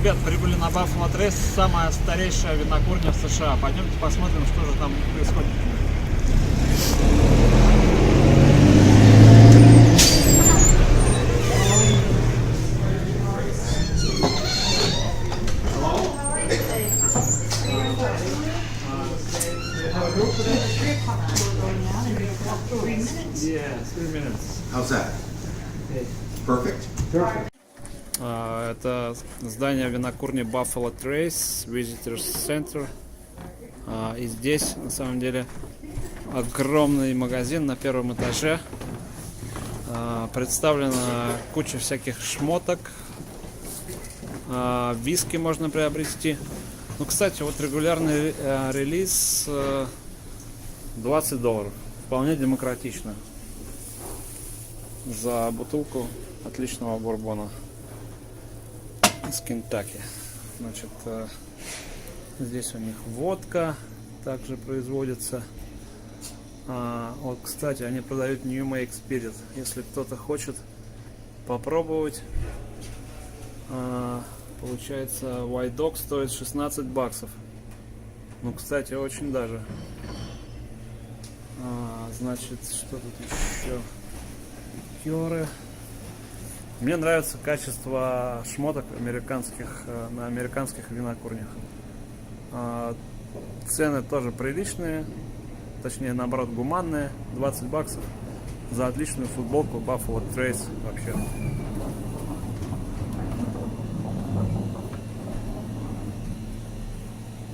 Ребят, прибыли на Buffalo Trace, самая старейшая винокурня в США. Пойдемте посмотрим, что же там происходит. How's that? Perfect? Это здание винокурни Buffalo Trace, Visitors Center. И здесь, на самом деле, огромный магазин на первом этаже. Представлена куча всяких шмоток. Виски можно приобрести. Ну, кстати, вот регулярный релиз $20. Вполне демократично. За бутылку отличного бурбона из Кентаки. Значит, здесь у них водка также производится. Вот, кстати, они продают New Make Spirit. Если кто-то хочет попробовать, получается, White Dog стоит $16. Ну, кстати, очень даже. Значит, что тут еще? Ликеры. Мне нравится качество шмоток американских на американских винокурнях. Цены тоже приличные, точнее, наоборот, гуманные. $20 за отличную футболку Buffalo Trace вообще.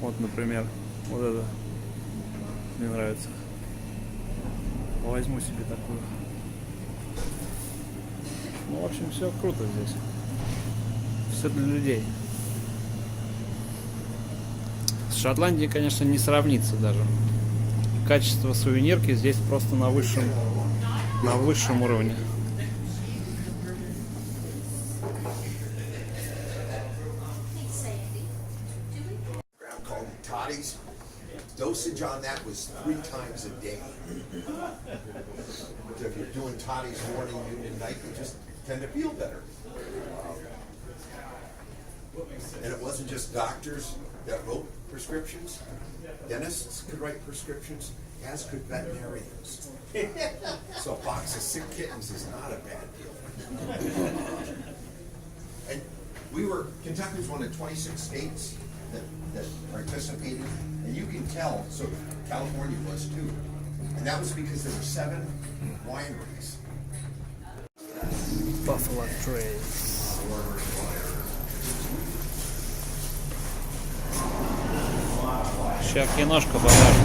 Вот, например, вот это мне нравится. Возьму себе такую. Ну, в общем, все круто здесь. Все для людей. С Шотландией, конечно, не сравнится даже. Качество сувенирки здесь просто на высшем уровне. Dosage on that was 3 times a day. So if you're doing toddies morning, noon, and night, you just tend to feel better. And it wasn't just doctors that wrote prescriptions. Dentists could write prescriptions, as could veterinarians. So a box of sick kittens is not a bad deal. And Kentucky was one of 26 states that participated, and you can tell, so California was too, and that was because there were 7 wineries. Buffalo Trace. Сейчас киношка покажет.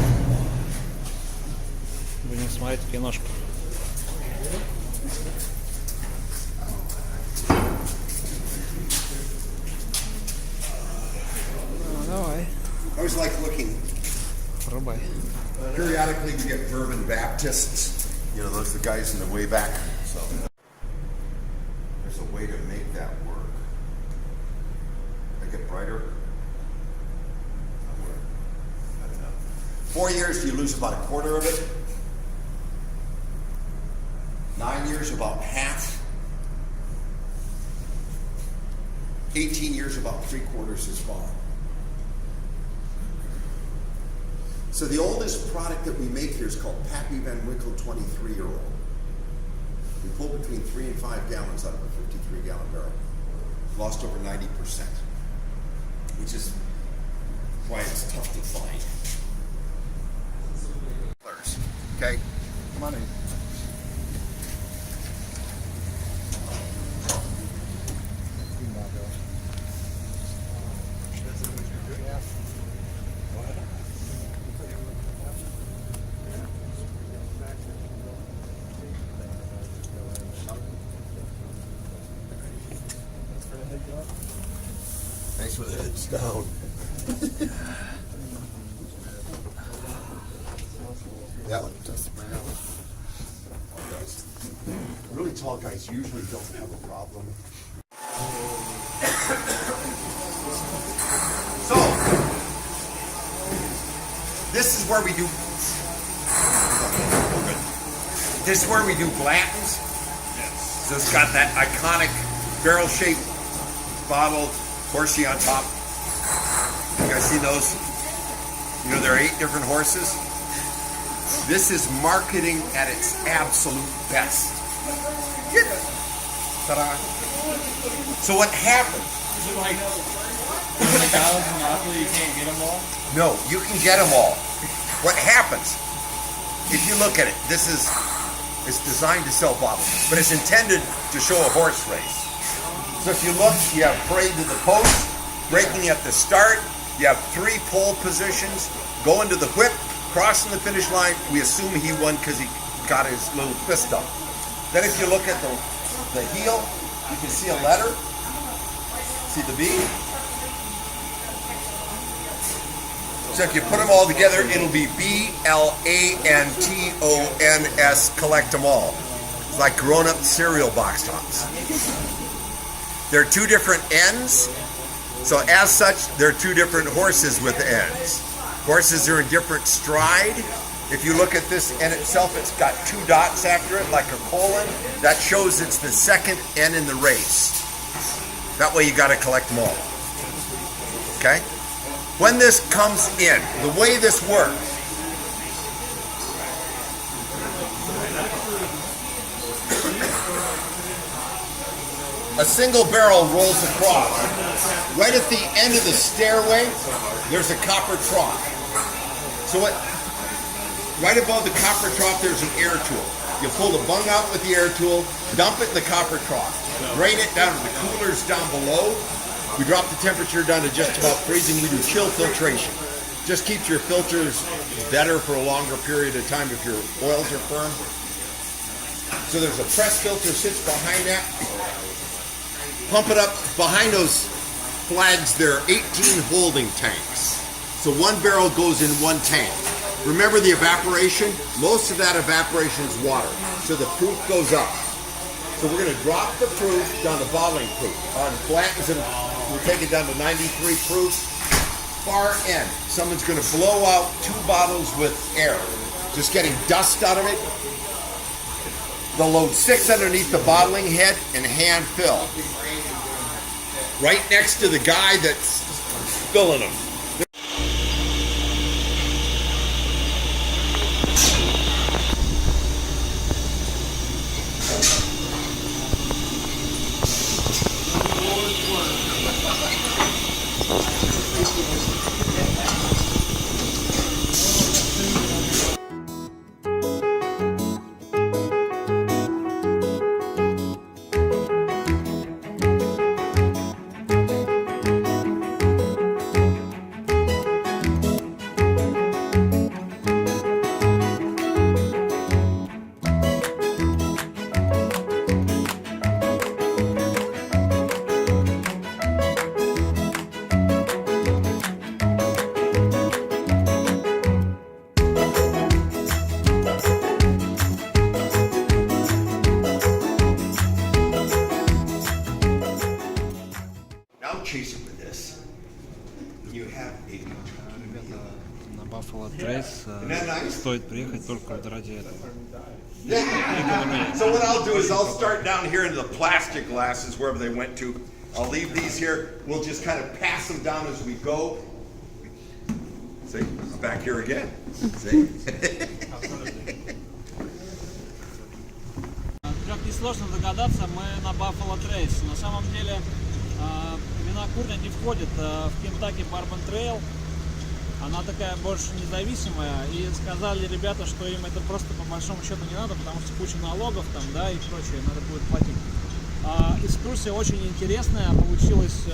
Будем смотреть киношку. Давай. I always like looking. Пробуй. Periodically we get Bourbon Baptists. You know, those are the guys in the way back. So there's a way to make that work. Make it brighter. I don't know. 4 years, you lose about 1/4 of it. 9 years, about half. 18 years, about 3/4 is gone. So the oldest product that we make here is called Pappy Van Winkle 23-year-old. We pull between 3 and 5 gallons out of a 53-gallon barrel. Lost over 90%, which is why it's tough to find. Okay, come on in. Thanks for the heads down. That one does. Really tall guys usually don't have a problem. So, this is where we do. This is where we do Blanton's. Yes. So it's got that iconic barrel-shaped bottle, horsey on top. You guys see those? You know, there are 8 different horses. This is marketing at its absolute best. Ta-da. So what happens? Is it like McDonald's and Monopoly, you can't get them all? No, you can get them all. What happens? If you look at it, it's designed to sell bottles, but it's intended to show a horse race. So if you look, you have parade to the post, breaking at the start, you have 3 pole positions, going to the whip, crossing the finish line. We assume he won because he got his little fist up. Then if you look at the heel, you can see a letter. See the B? So if you put them all together, it'll be BLANTONS, collect them all. It's like grown-up cereal box tops. There are 2 different ends, so as such, there are 2 different horses with ends. Horses are in different stride. If you look at this N itself, it's got 2 dots after it, like a colon. That shows it's the second N in the race. That way you got to collect them all. Okay? When this comes in, the way this works, a single barrel rolls across. Right at the end of the stairway, there's a copper trough. So right above the copper trough, there's an air tool. You pull the bung out with the air tool, dump it in the copper trough, drain it down to the coolers down below. We drop the temperature down to just about freezing. We do chill filtration. Just keeps your filters better for a longer period of time if your oils are firm. So there's a press filter sits behind that. Pump it up. Behind those flags, there are 18 holding tanks. So 1 barrel goes in 1 tank. Remember the evaporation? Most of that evaporation is water. So the proof goes up. So we're going to drop the proof down to bottling proof. On flattens and we'll take it down to 93 proof. Far end, someone's going to blow out 2 bottles with air. Just getting dust out of it. They'll load 6 underneath the bottling head and hand fill. Right next to the guy that's filling them. Chasing with this, you have a На Buffalo Trace стоит приехать только вот ради этого. So what I'll do is I'll start down here into the plastic glasses wherever they went to. I'll leave these here. We'll just kind of pass them down as we go. See, I'm back here again. See? Как несложно догадаться, мы на Buffalo Trace. На самом деле винокурня не входит в Kentucky Bourbon Trail. Она такая больше независимая. И сказали ребята, что им это просто по большому счету не надо, потому что куча налогов там, да, и прочее надо будет платить. Экскурсия очень интересная. Получилось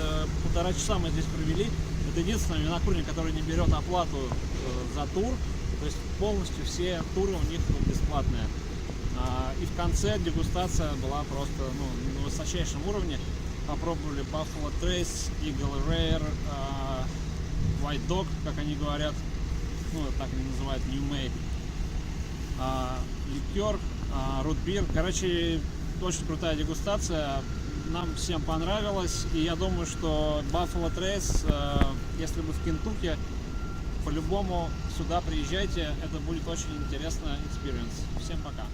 1,5 часа мы здесь провели. Это единственная винокурня, которая не берет оплату за тур. То есть полностью все туры у них бесплатные. И в конце дегустация была просто на высочайшем уровне. Попробовали Buffalo Trace, Eagle Rare, White Dog, как они говорят, так они называют, New Make, Liquer, Root Beer. Короче, очень крутая дегустация, нам всем понравилось, и я думаю, что Buffalo Trace, если вы в Кентукки, по-любому сюда приезжайте, это будет очень интересный экспириенс. Всем пока!